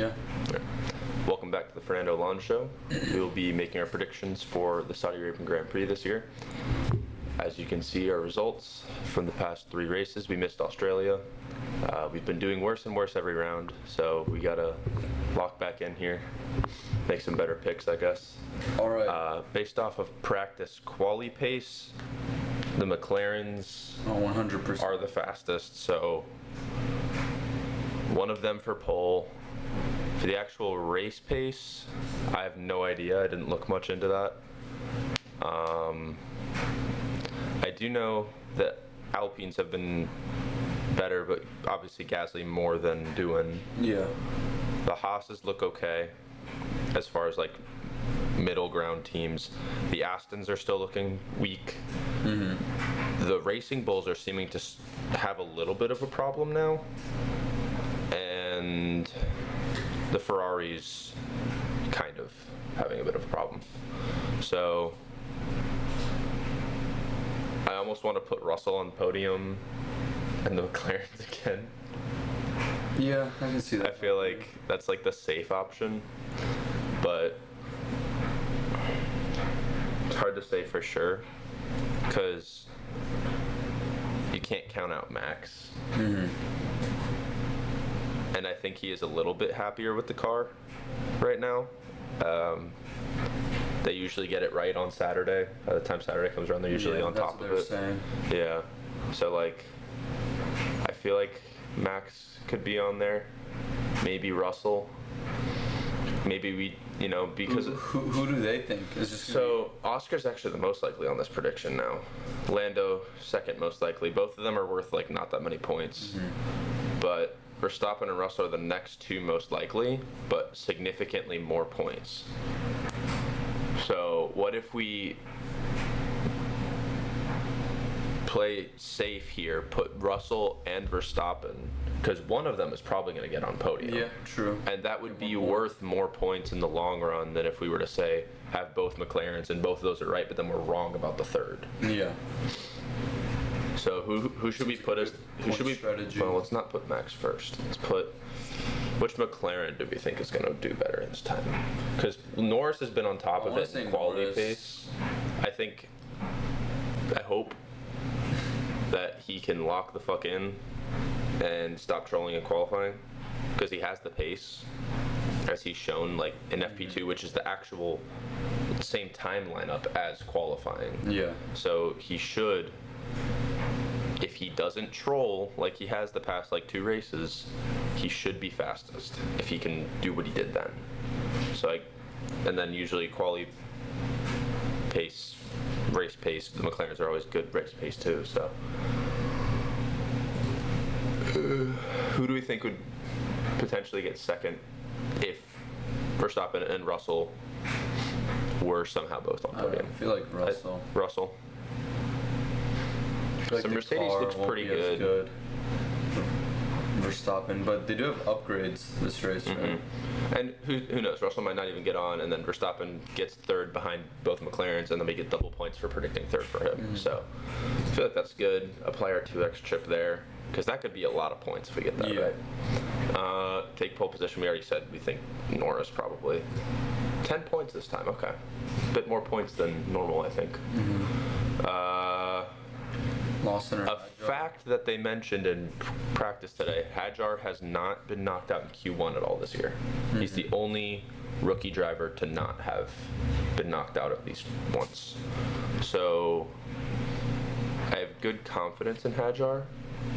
Yeah. Welcome back to the Fernando Alon-show. We will be making our predictions for the Saudi Arabian Grand Prix this year. As you can see, our results from the past 3 races, we missed Australia. We've been doing worse and worse every round, so we gotta lock back in here, make some better picks, I guess. All right. Based off of practice quali pace, the McLarens 100%. are the fastest, so one of them for pole. For the actual race pace, I have no idea. I didn't look much into that. I do know that Alpines have been better, but obviously Gasly more than Doohan. Yeah. The Haas's look okay as far as like middle ground teams. The Astons are still looking weak. Mm-hmm. The Racing Bulls are seeming to have a little bit of a problem now. And the Ferraris kind of having a bit of a problem. So I almost want to put Russell on the podium and the McLarens again. Yeah, I can see that. I feel like that's like the safe option, but it's hard to say for sure because you can't count out Max. Mm-hmm. And I think he is a little bit happier with the car right now. They usually get it right on Saturday. By the time Saturday comes around, they're usually on top of it. Saying. Yeah. So like, I feel like Max could be on there. Maybe Russell. Maybe we, because who do they think is just so Oscar's actually the most likely on this prediction now. Lando second most likely. Both of them are worth like not that many points, but Verstappen and Russell are the next 2 most likely, but significantly more points. So what if we play safe here, put Russell and Verstappen, because one of them is probably going to get on podium. Yeah, true. And that would be worth more points in the long run than if we were to say have both McLarens and both of those are right, but then we're wrong about the third. Yeah. So who should we put as who should we strategy. Well, let's not put Max first. Let's put which McLaren do we think is going to do better this time? Because Norris has been on top of it in quality Norris. pace. I hope that he can lock the fuck in and stop trolling in qualifying because he has the pace as he's shown like in FP2, which is the actual same time lineup as qualifying. Yeah. So he should, if he doesn't troll like he has the past like 2 races, he should be fastest if he can do what he did then. So and then usually quali pace, race pace, the McLarens are always good race pace too. So who do we think would potentially get second if Verstappen and Russell were somehow both on podium? I feel like Russell. Russell. I feel like So the Mercedes car looks won't pretty be as good. Verstappen, but they do have upgrades this race, right? And who knows? Russell might not even get on, and then Verstappen gets third behind both McLarens, and then we get double points for predicting third for him. So I feel like that's good. Apply our 2x chip there, because that could be a lot of points if we get that right. Take pole position. We already said we think Norris probably. 10 points this time. Okay, a bit more points than normal, I think. Lawson or A fact that they mentioned in practice today, Hadjar has not been knocked out in Q1 at all this year. He's the only rookie driver to not have been knocked out at least once. So I have good confidence in Hadjar,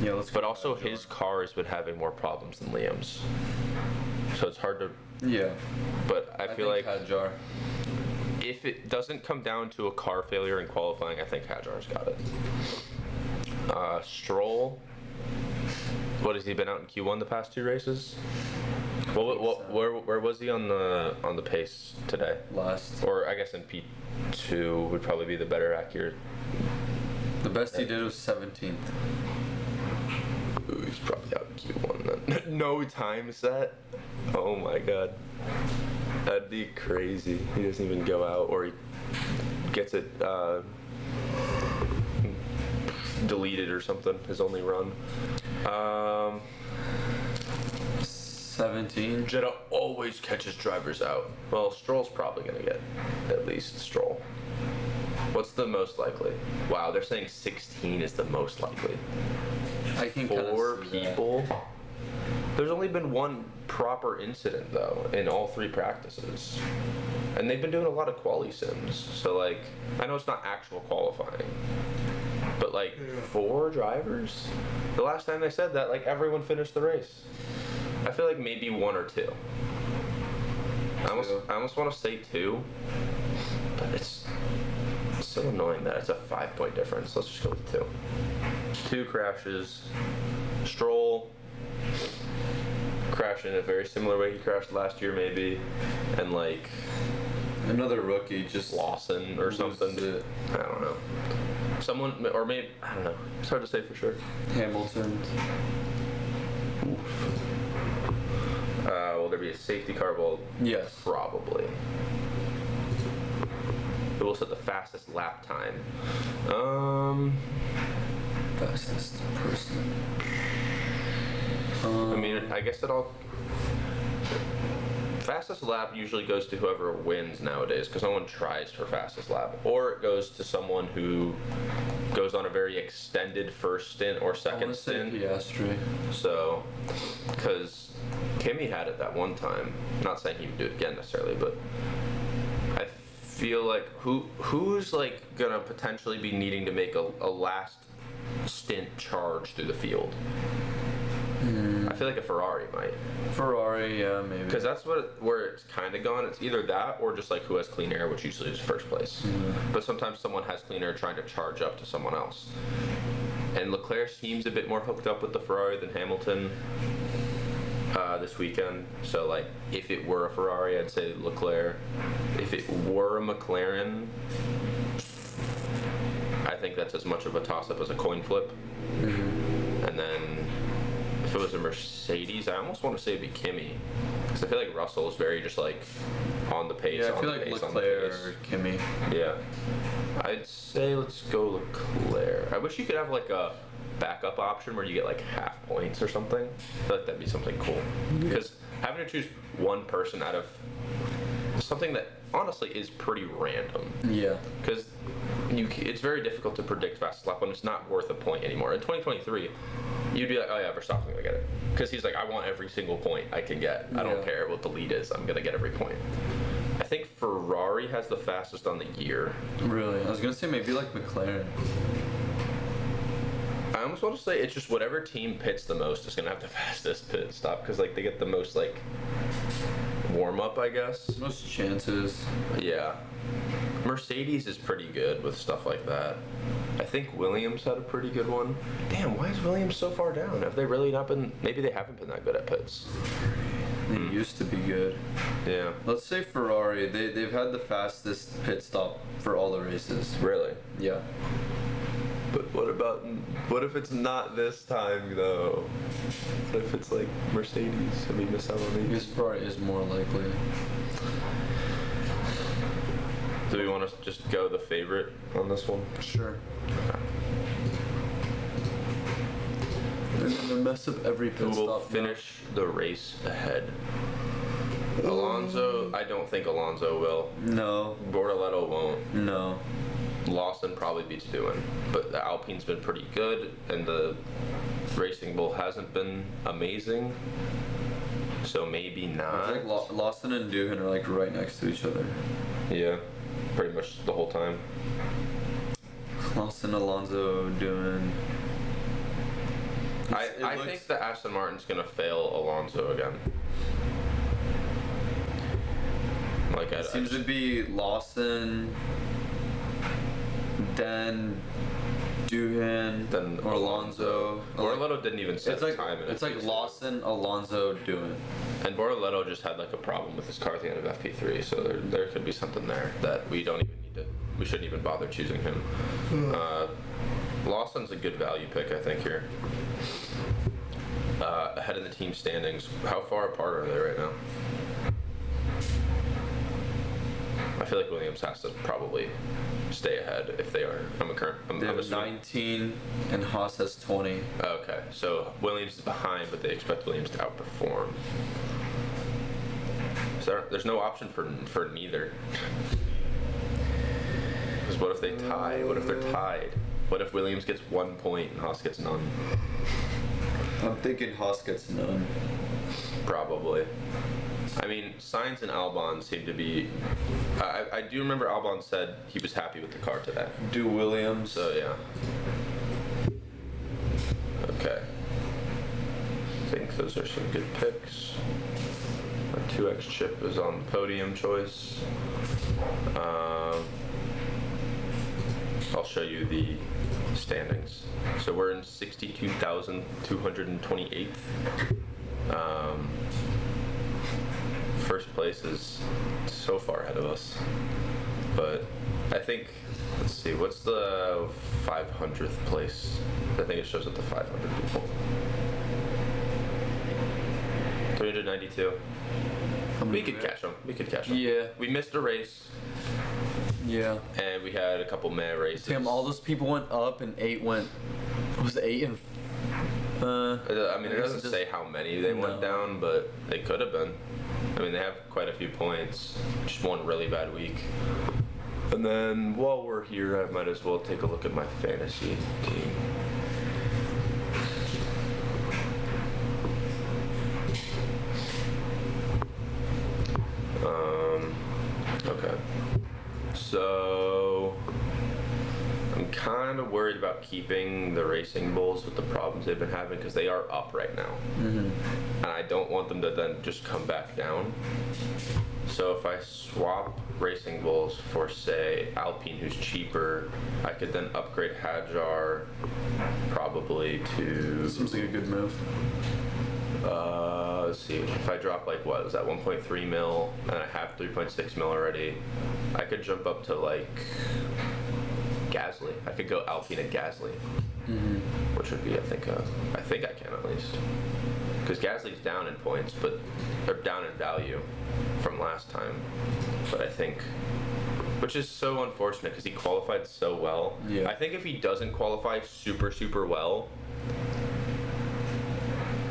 Yeah, let's go. but also his car has been having more problems than Liam's. So it's hard to, Yeah. but I feel think like Hadjar. if it doesn't come down to a car failure in qualifying, I think Hadjar's got it. Stroll, what has he been out in Q1 the past 2 races? Where was he on the pace today? Last. Or I guess in P2 would probably be the better accurate. The best he did was 17th. Ooh, he's probably out in Q1 then. No time set? Oh my god. That'd be crazy. He doesn't even go out, or he gets it deleted or something, his only run. 17. Jeddah always catches drivers out. Well, Stroll's probably going to get at least Stroll. What's the most likely? Wow, they're saying 16 is the most likely. I can 4 kinda see that. people? There's only been one proper incident, though, in all 3 practices. And they've been doing a lot of quali sims. So, like, I know it's not actual qualifying. But, like, 4 drivers? The last time they said that, like, everyone finished the race. I feel like maybe 1 or 2. I almost want to say 2. But it's so annoying that it's a 5-point difference. Let's just go with 2. 2 crashes. Stroll crash in a very similar way he crashed last year, maybe, and like Another rookie just Lawson or something. it. I don't know. Someone, or maybe, I don't know. It's hard to say for sure. Hamilton. Will there be a safety car? Well, Yes. probably. Who will set the fastest lap time? Fastest person. I mean, I guess it all. Fastest lap usually goes to whoever wins nowadays, because no one tries for fastest lap, or it goes to someone who goes on a very extended first stint or I second want to say stint. Piastri. So, because Kimi had it that one time. Not saying he would do it again necessarily, but I feel like who's like gonna potentially be needing to make a last stint charge through the field. I feel like a Ferrari might, Ferrari, yeah, maybe. because that's where it's kind of gone. It's either that or just like who has clean air, which usually is first place. But sometimes someone has clean air trying to charge up to someone else. And Leclerc seems a bit more hooked up with the Ferrari than Hamilton this weekend. So like, if it were a Ferrari, I'd say Leclerc. If it were a McLaren, I think that's as much of a toss-up as a coin flip. And then if it was a Mercedes, I almost want to say it'd be Kimi, because I feel like Russell is very just like on the pace. Yeah, I on feel the like pace, on the Leclerc pace. or Kimi. Yeah, I'd say let's go Leclerc. I wish you could have like a backup option where you get like half points or something. I feel like that'd be something cool, because having to choose one person out of something that honestly is pretty random. Yeah. Because it's very difficult to predict fastest lap when it's not worth a point anymore. In 2023, you'd be like, oh yeah, Verstappen's gonna get it. Because he's like, I want every single point I can get. I don't Yeah. care what the lead is, I'm gonna get every point. I think Ferrari has the fastest on the year. Really? I was gonna say maybe like McLaren. I almost want to say it's just whatever team pits the most is gonna have the fastest pit stop, because like they get the most like warm up, I guess. Most chances. Yeah. Mercedes is pretty good with stuff like that. I think Williams had a pretty good one. Damn, why is Williams so far down? Have they really not been? Maybe they haven't been that good at pits. They used to be good. Yeah. Let's say Ferrari. They've had the fastest pit stop for all the races. Really? Yeah. But what if it's not this time though? What if it's like Mercedes? Have we missed out on these? Because Ferrari is more likely. Do we want to just go the favorite on this one? Sure. They're gonna mess up every Who pit will stop. finish the race ahead? Alonso, I don't think Alonso will. No. Bortoletto won't. No. Lawson probably beats Doohan, but the Alpine's been pretty good, and the Racing Bull hasn't been amazing. So maybe I not. feel like Lawson and Doohan are like right next to each other. Yeah, pretty much the whole time. Lawson, Alonso, Doohan. I think that Aston Martin's gonna fail Alonso again. Like It seems to be Lawson, then Doohan, Then or Alonso. Bortoletto didn't even set It's like time in it's like FP3. Lawson, Alonso, Doohan. And Bortoletto just had like a problem with his car at the end of FP3, so there could be something there that we don't even need to. We shouldn't even bother choosing him. Lawson's a good value pick, I think, here. Ahead in the team standings, how far apart are they right now? I feel feel like Williams has to probably stay ahead if they are. I'm They have assuming. 19 and Haas has 20. Okay, so Williams is behind, but they expect Williams to outperform. So there's no option for neither. Because what if they tie? What if they're tied? What if Williams gets 1 point and Haas gets none? I'm thinking Haas gets none. Probably. I mean, Sainz and Albon seem to be. I do remember Albon said he was happy with the car today. Do Williams. So yeah. Okay. I think those are some good picks. Our 2X chip is on the podium choice. I'll show you the standings. So we're in 62,228th. First place is so far ahead of us, but I think, let's see, what's the 500th place? I think it shows up to 500 people. 392. We could catch them. We could catch them. Yeah. We missed a race, Yeah. and we had a couple meh races. Damn, all those people went up and 8 went. Was 8 and. I mean, it doesn't say how many they went No. down, but they could have been. I mean, they have quite a few points. Just one really bad week. And then while we're here, I might as well take a look at my fantasy team. Okay. So I'm kind of worried about keeping the Racing Bulls with the problems they've been having because they are up right now. And I don't want them to then just come back down. So if I swap Racing Bulls for, say, Alpine, who's cheaper, I could then upgrade Hadjar probably to... Seems like a good move. Let's see, if I drop like, what, was that 1.3 mil, and I have 3.6 mil already, I could jump up to like Gasly. I could go Alpine and Gasly, which would be, I think I can at least. Because Gasly's down in points, but they're down in value from last time. But I think, which is so unfortunate because he qualified so well. Yeah. I think if he doesn't qualify super, super well,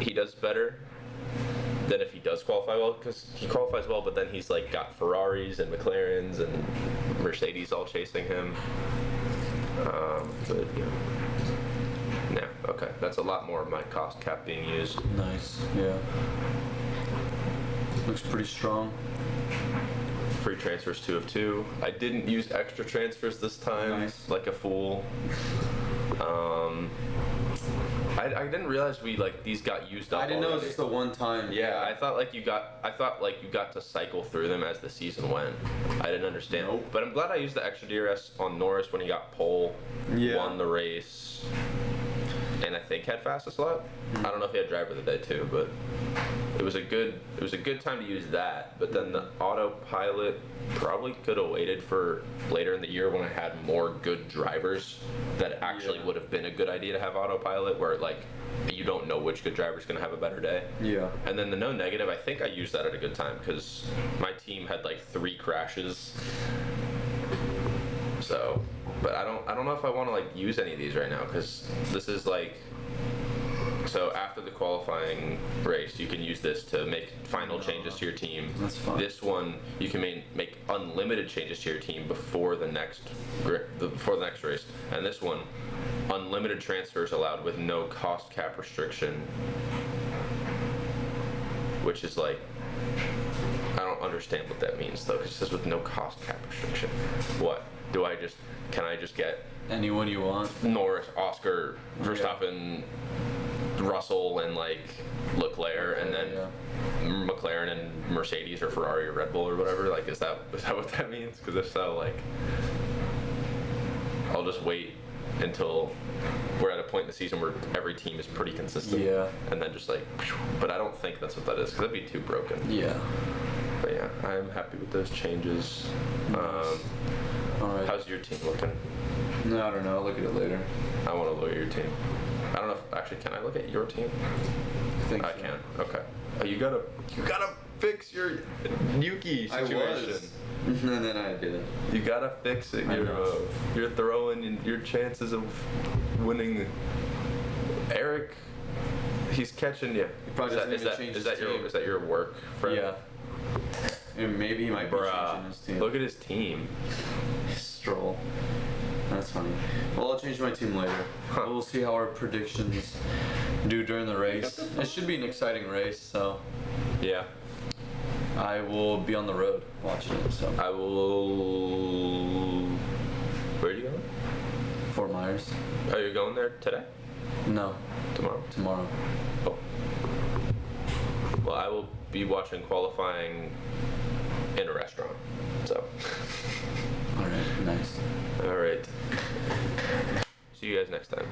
he does better than if he does qualify well, because he qualifies well, but then he's like got Ferraris and McLarens and Mercedes all chasing him. But yeah, okay, that's a lot more of my cost cap being used. Nice. Yeah. Looks pretty strong. Free transfers 2 of 2. I didn't use extra transfers this time, Nice. like a fool. I didn't realize these got used up. I didn't know it was already. just the one time. Yeah, I thought you got to cycle through them as the season went. I didn't understand. Nope. But I'm glad I used the extra DRS on Norris when he got pole, Yeah. won the race, and I think had fastest lap. I don't know if he had driver of the day too, but it was a good time to use that. But then the autopilot probably could have waited for later in the year when I had more good drivers that actually would have been a good idea to have autopilot, where like you don't know which good driver is going to have a better day. Yeah. And then the no negative, I think I used that at a good time because my team had like 3 crashes. So, but I don't know if I want to like use any of these right now because this is like, so after the qualifying race, you can use this to make final changes to your team. That's fine. This one, you can make unlimited changes to your team before the next race. And this one, unlimited transfers allowed with no cost cap restriction, which is like, I don't understand what that means though, because it says with no cost cap restriction. What? Can I just get Anyone you want. Norris, Oscar, Verstappen, Russell, and like Leclerc, and then McLaren and Mercedes or Ferrari or Red Bull or whatever? Like, is that what that means? Because if so, like, I'll just wait until we're at a point in the season where every team is pretty consistent. Yeah. And then just like, but I don't think that's what that is, because that'd be too broken. Yeah. But yeah, I'm happy with those changes. All right. How's your team looking? No, I don't know. I'll look at it later. I want to look at your team. I don't know if, actually, can I look at your team? I think I so. can. Okay. Oh, you got a fix your Yuki I situation. was. And then I didn't. You gotta fix it. I know. You're throwing your chances of winning. Eric, he's catching you. probably doesn't even change his team. Is that your work, friend? Yeah. And maybe he might be Bruh, changing his team. look at his team. Stroll. That's funny. Well, I'll change my team later. Huh. We'll see how our predictions do during the race. It should be an exciting race, so Yeah. I will be on the road watching it. So I will. Where are you going? Fort Myers. Are you going there today? No, Tomorrow? tomorrow. Oh. Well, I will be watching qualifying in a restaurant. So. All right, nice. All right. See you guys next time.